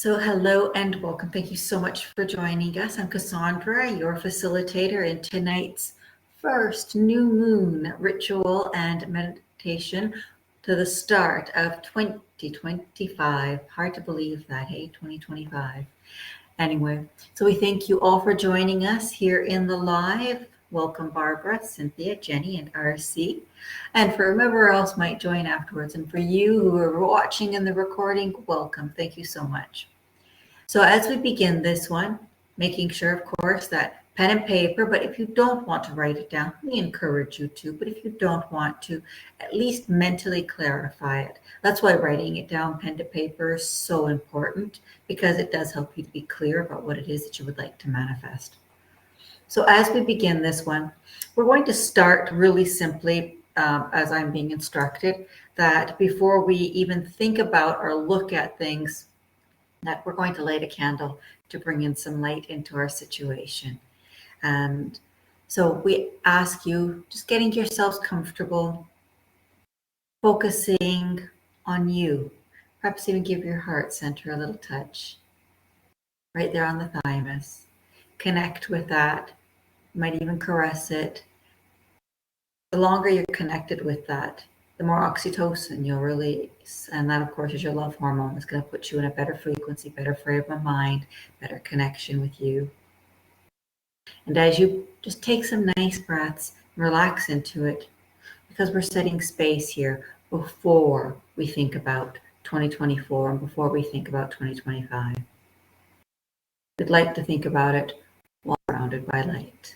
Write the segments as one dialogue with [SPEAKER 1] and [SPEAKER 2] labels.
[SPEAKER 1] So hello and welcome. Thank you so much for joining us. I'm Cassandra, your facilitator in tonight's first new moon ritual and meditation to the start of 2025. Hard to believe that, hey, 2025. Anyway, so we thank you all for joining us here in the live. Welcome Barbara, Cynthia, Jenny, and RC. And for whoever else might join afterwards, and for you who are watching in the recording, welcome. Thank you so much. So as we begin this one, making sure, of course, that pen and paper, but if you don't want to write it down, we encourage you to, but if you don't want to, at least mentally clarify it. That's why writing it down pen to paper is so important, because it does help you to be clear about what it is that you would like to manifest. So as we begin this one, we're going to start really simply, as I'm being instructed, that before we even think about or look at things, that we're going to light a candle to bring in some light into our situation. And so we ask you, just getting yourselves comfortable, focusing on you, perhaps even give your heart center a little touch, right there on the thymus. Connect with that. You might even caress it. The longer you're connected with that, the more oxytocin you'll release. And that, of course, is your love hormone. It's going to put you in a better frequency, better frame of mind, better connection with you. And as you just take some nice breaths, relax into it, because we're setting space here before we think about 2024 and before we think about 2025. We'd like to think about it while surrounded by light.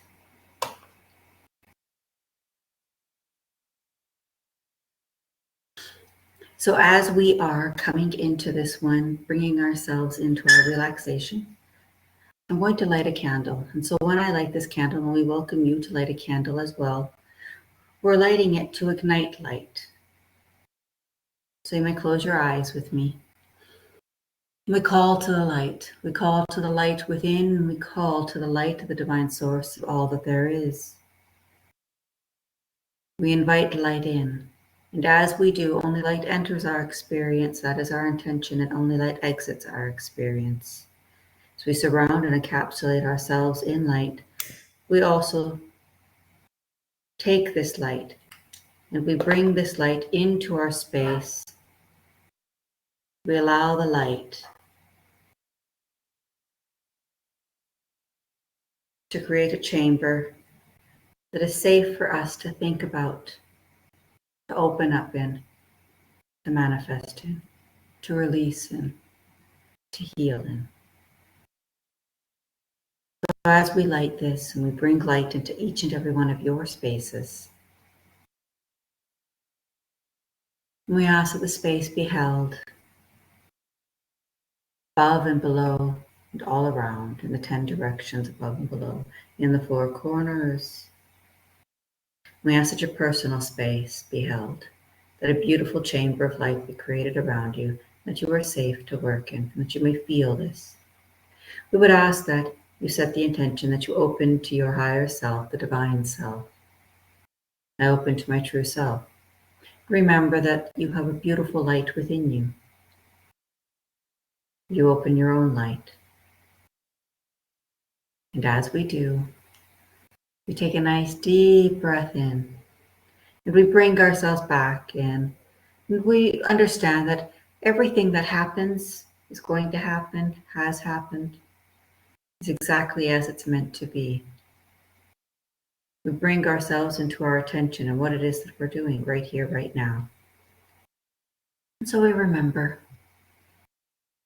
[SPEAKER 1] So as we are coming into this one, bringing ourselves into our relaxation, I'm going to light a candle. And so when I light this candle, and we welcome you to light a candle as well, we're lighting it to ignite light. So you may close your eyes with me. We call to the light. We call to the light within, and we call to the light of the divine source of all that there is. We invite light in. And as we do, only light enters our experience. That is our intention, and only light exits our experience. So we surround and encapsulate ourselves in light. We also take this light and we bring this light into our space. We allow the light to create a chamber that is safe for us to think about, to open up in, to manifest in, to release in, to heal in. So as we light this and we bring light into each and every one of your spaces, we ask that the space be held above and below and all around, in the 10 directions above and below, in the 4 corners. We ask that your personal space be held, that a beautiful chamber of light be created around you, that you are safe to work in, and that you may feel this. We would ask that you set the intention that you open to your higher self, the divine self. I open to my true self. Remember that you have a beautiful light within you. You open your own light. And as we do, we take a nice deep breath in, and we bring ourselves back in. And we understand that everything that happens is going to happen, has happened, is exactly as it's meant to be. We bring ourselves into our attention and what it is that we're doing right here, right now. And so we remember,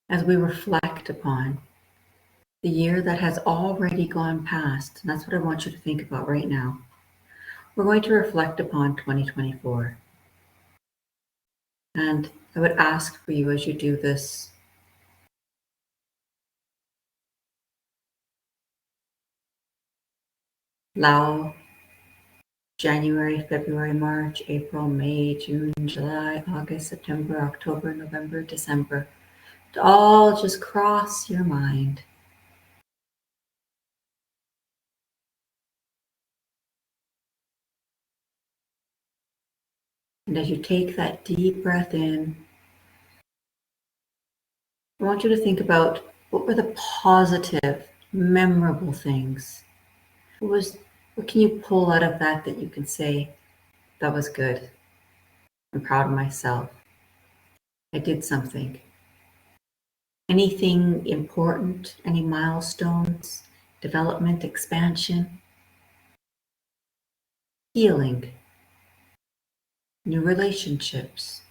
[SPEAKER 1] as we reflect upon the year that has already gone past, and that's what I want you to think about right now. We're going to reflect upon 2024. And I would ask for you as you do this, allow January, February, March, April, May, June, July, August, September, October, November, December to all just cross your mind. And as you take that deep breath in, I want you to think about what were the positive, memorable things. What can you pull out of that you can say, that was good. I'm proud of myself. I did something. Anything important, any milestones, development, expansion, healing, new relationships.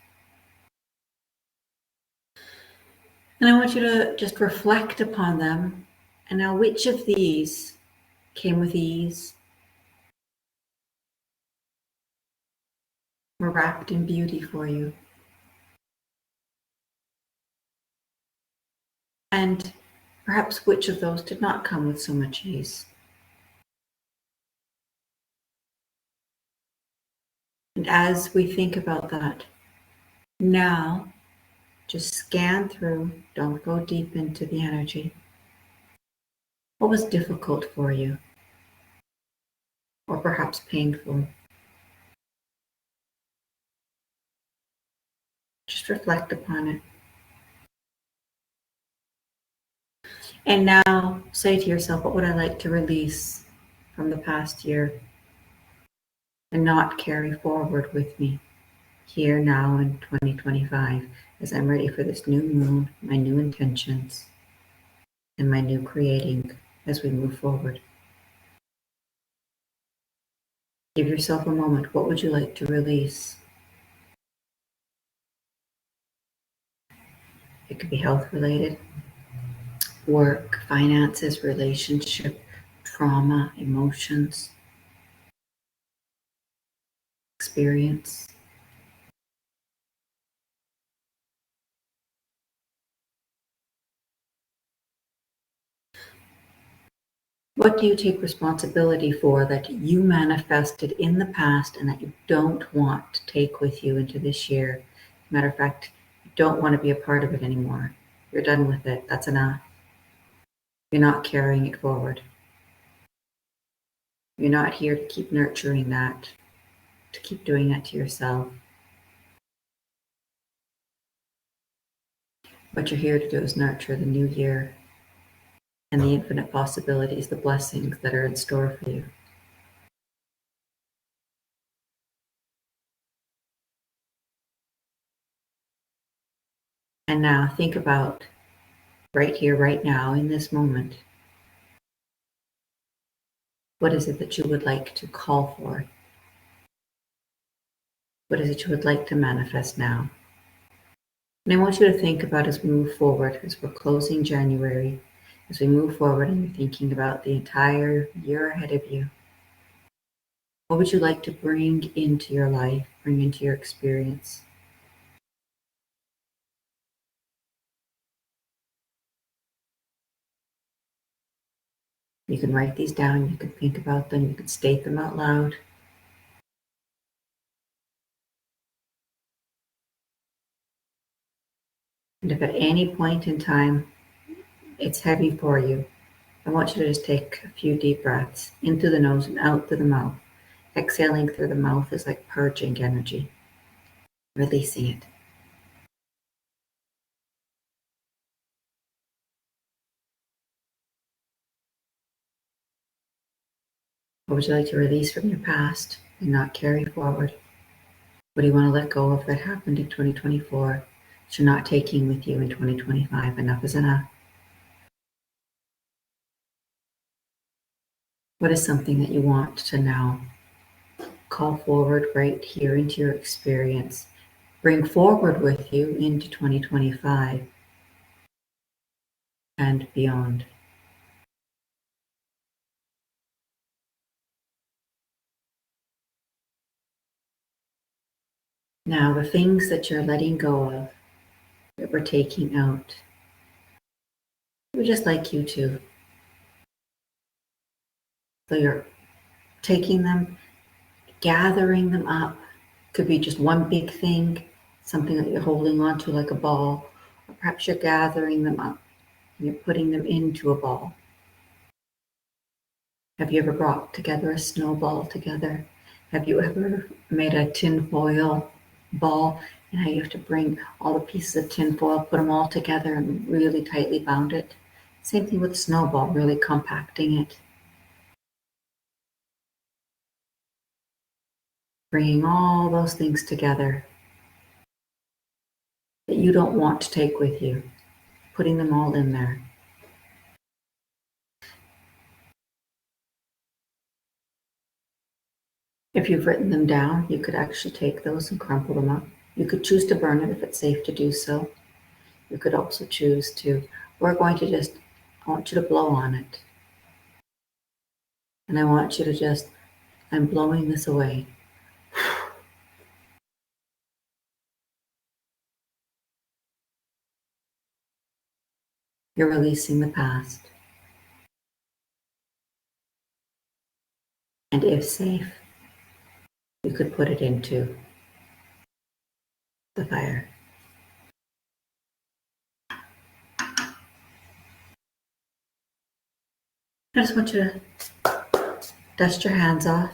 [SPEAKER 1] And I want you to just reflect upon them. And now, which of these came with ease, were wrapped in beauty for you? And perhaps which of those did not come with so much ease? And as we think about that, now just scan through, don't go deep into the energy. What was difficult for you? Or perhaps painful? Just reflect upon it. And now say to yourself, what would I like to release from the past year and not carry forward with me here now in 2025 as I'm ready for this new moon, my new intentions, and my new creating as we move forward. Give yourself a moment. What would you like to release? It could be health related, work, finances, relationship, trauma, emotions, experience. What do you take responsibility for that you manifested in the past and that you don't want to take with you into this year? Matter of fact, you don't want to be a part of it anymore. You're done with it. That's enough. You're not carrying it forward. You're not here to keep nurturing that, to keep doing that to yourself. What you're here to do is nurture the new year and the infinite possibilities, the blessings that are in store for you. And now think about right here, right now, in this moment. What is it that you would like to call for? What is it you would like to manifest now? And I want you to think about as we move forward, as we're closing January, as we move forward and you're thinking about the entire year ahead of you. What would you like to bring into your life, bring into your experience? You can write these down, you can think about them, you can state them out loud. And if at any point in time it's heavy for you, I want you to just take a few deep breaths into the nose and out through the mouth. Exhaling through the mouth is like purging energy, releasing it. What would you like to release from your past and not carry forward? What do you want to let go of that happened in 2024 that you're not taking with you in 2025? Enough is enough. What is something that you want to now call forward right here into your experience? Bring forward with you into 2025 and beyond. Now, the things that you're letting go of, that we're taking out, we're just like you to. So you're taking them, gathering them up. Could be just one big thing, something that you're holding on to like a ball, or perhaps you're gathering them up and you're putting them into a ball. Have you ever brought together a snowball together? Have you ever made a tin foil ball And how you have to bring all the pieces of tinfoil, put them all together and really tightly bound it. Same thing with snowball, really compacting it. Bringing all those things together that you don't want to take with you, putting them all in there. If you've written them down, you could actually take those and crumple them up. You could choose to burn it if it's safe to do so. You could also choose to, I want you to blow on it. And I want you to just, I'm blowing this away. You're releasing the past. And if safe, you could put it into the fire. I just want you to dust your hands off.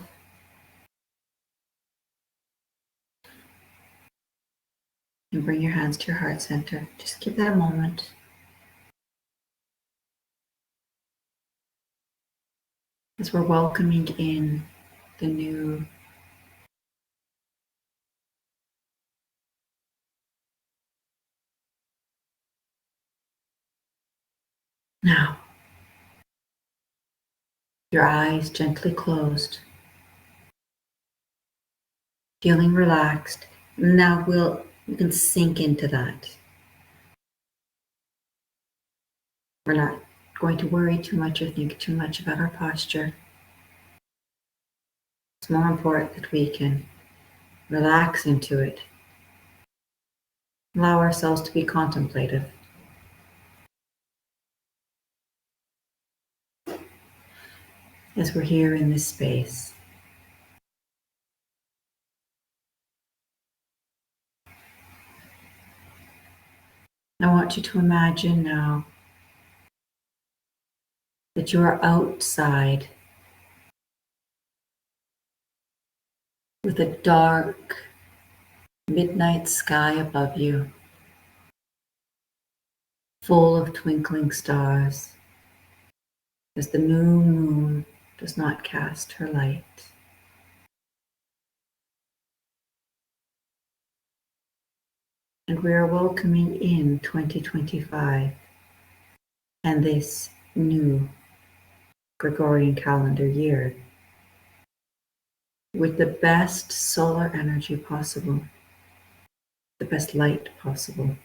[SPEAKER 1] And bring your hands to your heart center. Just give that a moment. As we're welcoming in the new. Now, your eyes gently closed, feeling relaxed. Now you can sink into that. We're not going to worry too much or think too much about our posture. It's more important that we can relax into it. Allow ourselves to be contemplative. As we're here in this space. I want you to imagine now that you are outside with a dark midnight sky above you, full of twinkling stars, as the new moon does not cast her light. And we are welcoming in 2025 and this new Gregorian calendar year with the best solar energy possible, the best light possible.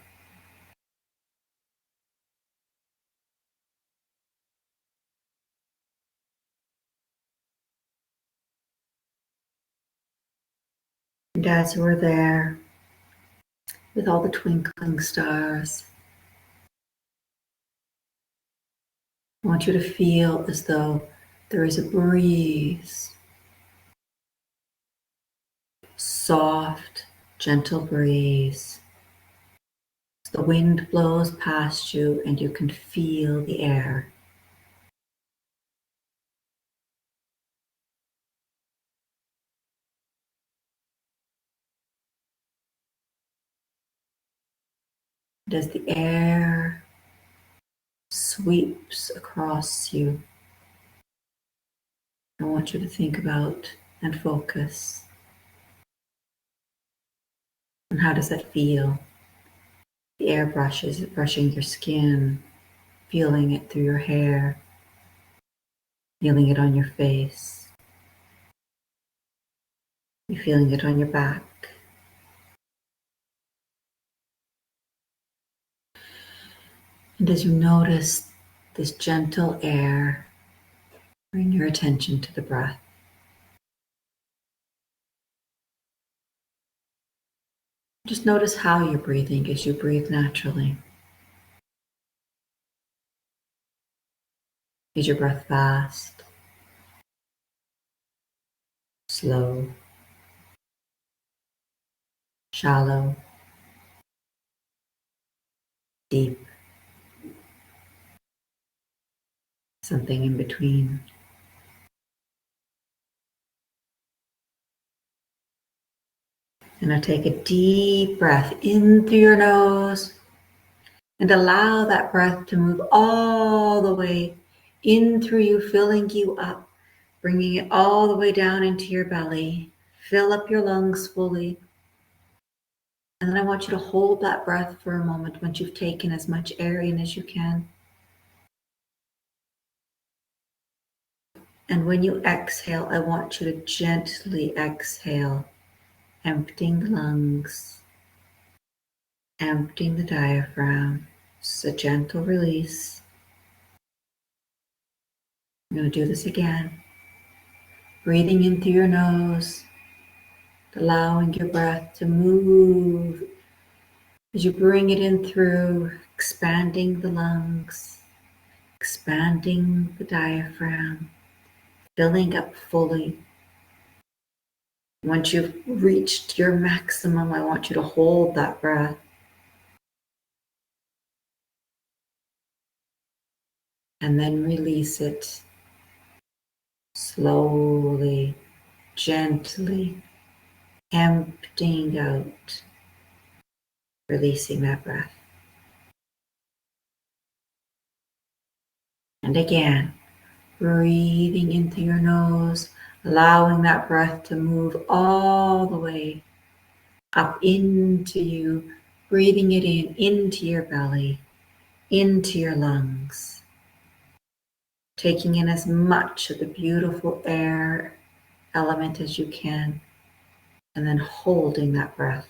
[SPEAKER 1] And as we're there with all the twinkling stars, I want you to feel as though there is a breeze, soft, gentle breeze. The wind blows past you and you can feel the air. And as the air sweeps across you, I want you to think about and focus on how does that feel. The air brushing your skin, feeling it through your hair, feeling it on your face. You're feeling it on your back. And as you notice this gentle air, bring your attention to the breath. Just notice how you're breathing as you breathe naturally. Is your breath fast, slow, shallow, deep, something in between? And now take a deep breath in through your nose and allow that breath to move all the way in through you, filling you up, bringing it all the way down into your belly. Fill up your lungs fully. And then I want you to hold that breath for a moment once you've taken as much air in as you can. And when you exhale, I want you to gently exhale, emptying the lungs, emptying the diaphragm. Just a gentle release. I'm going to do this again. Breathing in through your nose, allowing your breath to move as you bring it in through, expanding the lungs, expanding the diaphragm, filling up fully. Once you've reached your maximum, I want you to hold that breath. And then release it slowly, gently, emptying out, releasing that breath. And again, breathing into your nose, allowing that breath to move all the way up into you, breathing it in, into your belly, into your lungs, taking in as much of the beautiful air element as you can, and then holding that breath.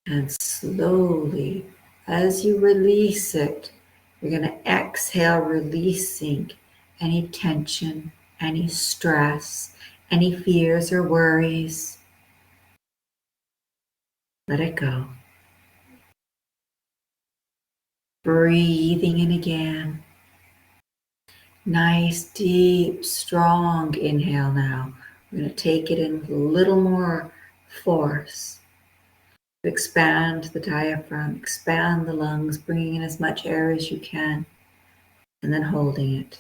[SPEAKER 1] And slowly, as you release it, you're going to exhale, releasing any tension, any stress, any fears or worries. Let it go. Breathing in again. Nice, deep, strong inhale now. We're going to take it in with a little more force. Expand the diaphragm, expand the lungs, bringing in as much air as you can, and then holding it.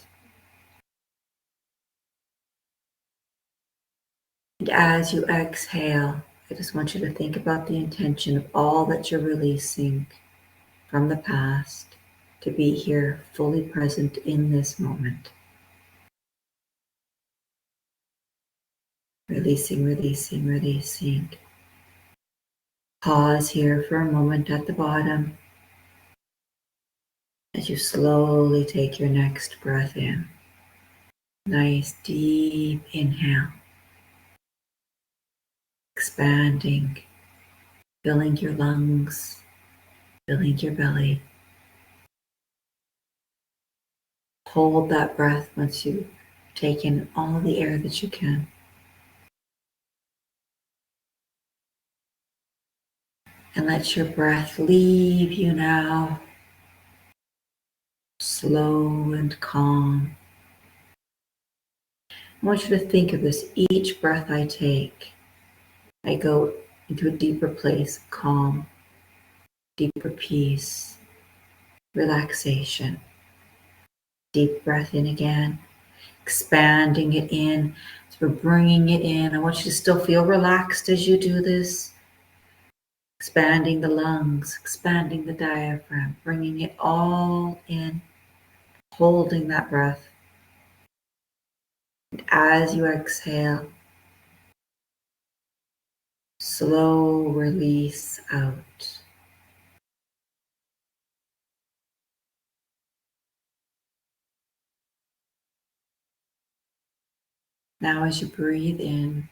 [SPEAKER 1] And as you exhale, I just want you to think about the intention of all that you're releasing from the past to be here fully present in this moment. Releasing, releasing, releasing. Pause here for a moment at the bottom as you slowly take your next breath in. Nice deep inhale. Expanding, filling your lungs, filling your belly. Hold that breath once you take in all the air that you can. And let your breath leave you now, slow and calm. I want you to think of this. Each breath I take, I go into a deeper place of calm, deeper peace, relaxation. Deep breath in again, expanding it in. So we're bringing it in. I want you to still feel relaxed as you do this. Expanding the lungs, expanding the diaphragm, bringing it all in, holding that breath. And as you exhale, slow release out. Now as you breathe in,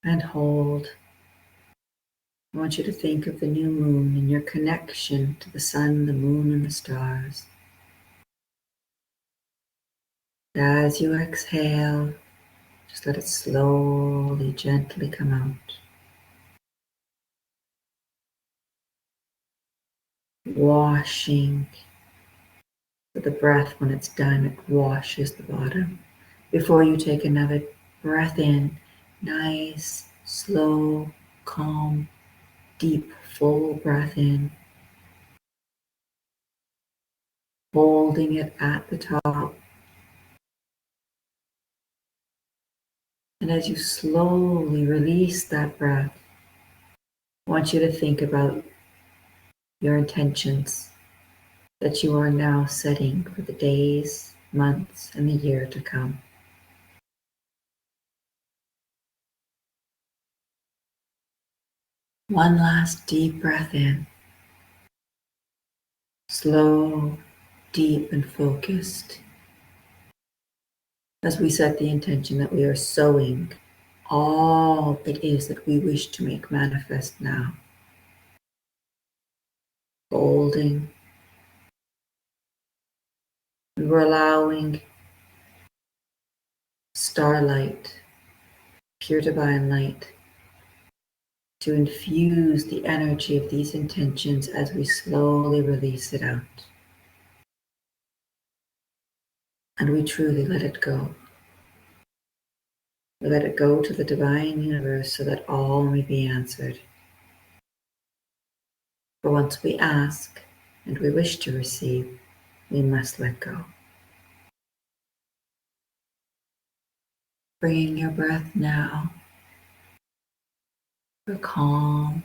[SPEAKER 1] and hold, I want you to think of the new moon and your connection to the sun, the moon, and the stars. As you exhale, just let it slowly, gently come out. Washing. With the breath, when it's done, it washes the bottom. Before you take another breath in, nice, slow, calm, deep, full breath in. holding it at the top. And as you slowly release that breath, I want you to think about your intentions that you are now setting for the days, months, and the year to come. One last deep breath in, slow, deep, and focused, as we set the intention that we are sowing all it is that we wish to make manifest now. Holding, and we're allowing starlight, pure divine light, to infuse the energy of these intentions as we slowly release it out. And we truly let it go. We let it go to the divine universe so that all may be answered. For once we ask and we wish to receive, we must let go. Bringing your breath now for calm,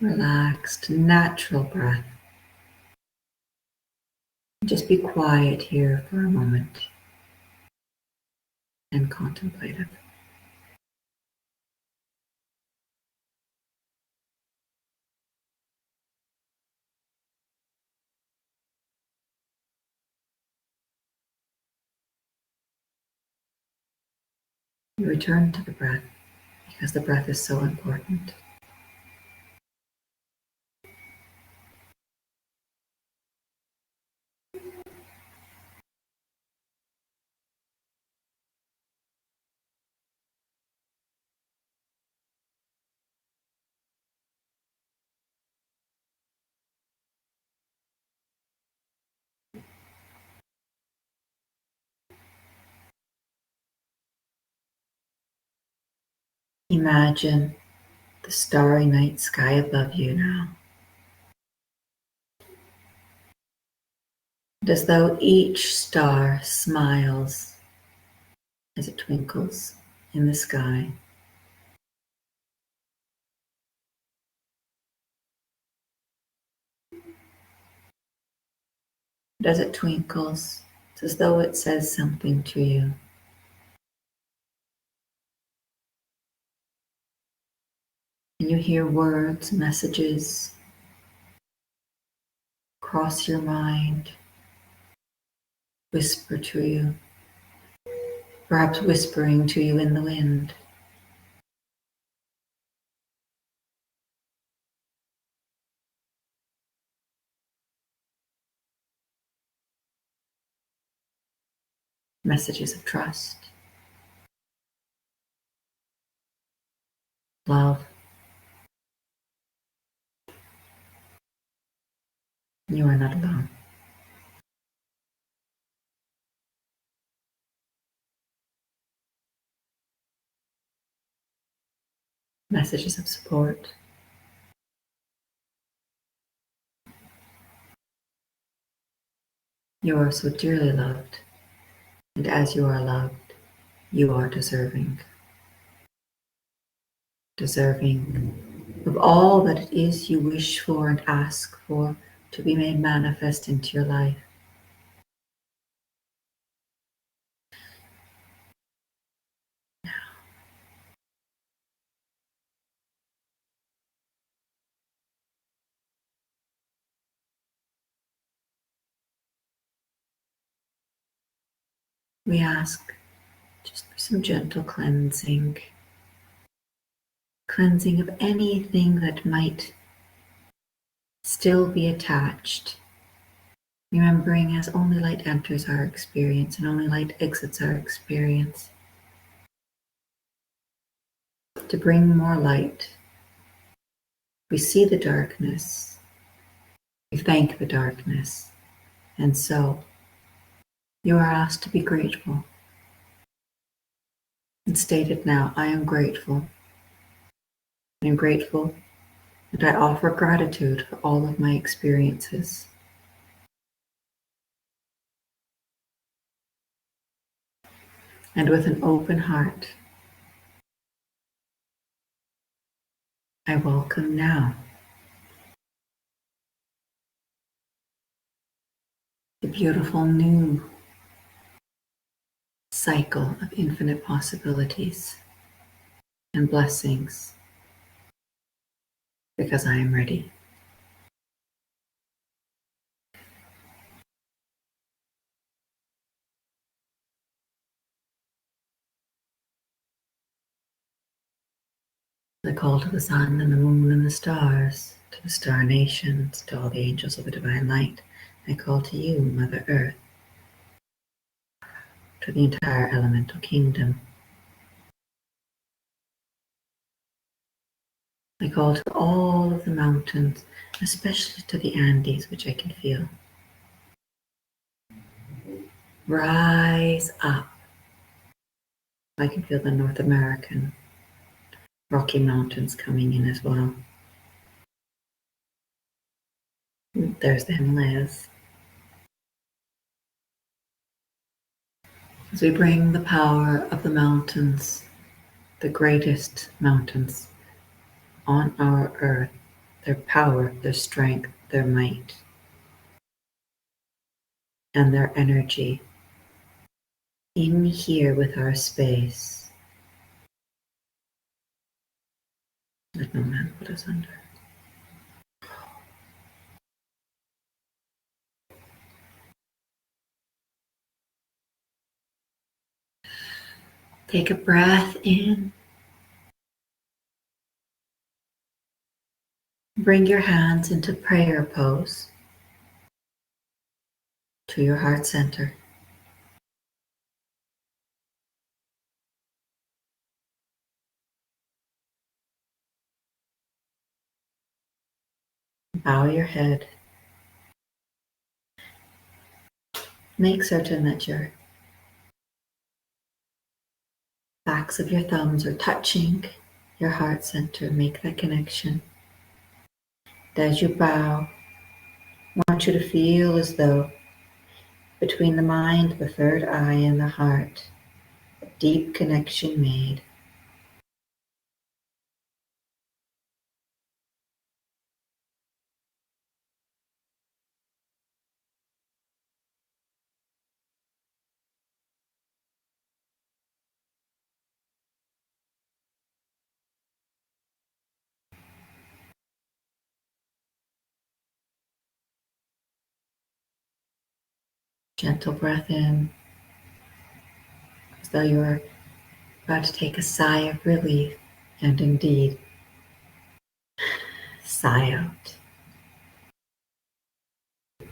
[SPEAKER 1] relaxed, natural breath. Just be quiet here for a moment and contemplative. You return to the breath because the breath is so important. Imagine the starry night sky above you now. And as though each star smiles as it twinkles in the sky. And as it twinkles, it's as though it says something to you. And you hear words, messages cross your mind, whisper to you, perhaps whispering to you in the wind. Messages of trust, love. You are not alone. Messages of support. You are so dearly loved, and as you are loved, you are deserving. Deserving of all that it is you wish for and ask for to be made manifest into your life. We ask just for some gentle cleansing of anything that might still be attached. Remembering as only light enters our experience and only light exits our experience. To bring more light, we see the darkness, we thank the darkness, and so you are asked to be grateful. And state it now, I am grateful. I am grateful and I offer gratitude for all of my experiences. And with an open heart, I welcome now the beautiful new cycle of infinite possibilities and blessings, because I am ready. The call to the sun and the moon and the stars, to the star nations, to all the angels of the divine light. I call to you, Mother Earth, to the entire elemental kingdom. I call to all of the mountains, especially to the Andes, which I can feel. Rise up. I can feel the North American Rocky Mountains coming in as well. There's the Himalayas. As we bring the power of the mountains, the greatest mountains on our earth, their power, their strength, their might, and their energy in here with our space. Let no man put us under. Take a breath in. Bring your hands into prayer pose to your heart center. Bow your head. Make certain that your backs of your thumbs are touching your heart center. Make that connection. And as you bow, I want you to feel as though between the mind, the third eye, and the heart, a deep connection made. Gentle breath in, as though you are about to take a sigh of relief, and indeed, sigh out. You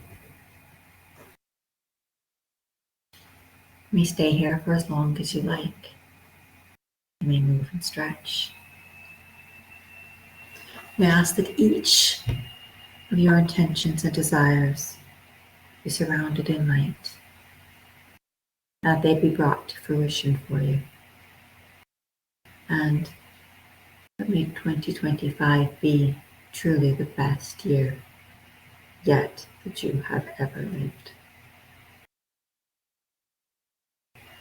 [SPEAKER 1] may stay here for as long as you like. You may move and stretch. We ask that each of your intentions and desires be surrounded in light, that they be brought to fruition for you. And that may 2025 be truly the best year yet that you have ever lived.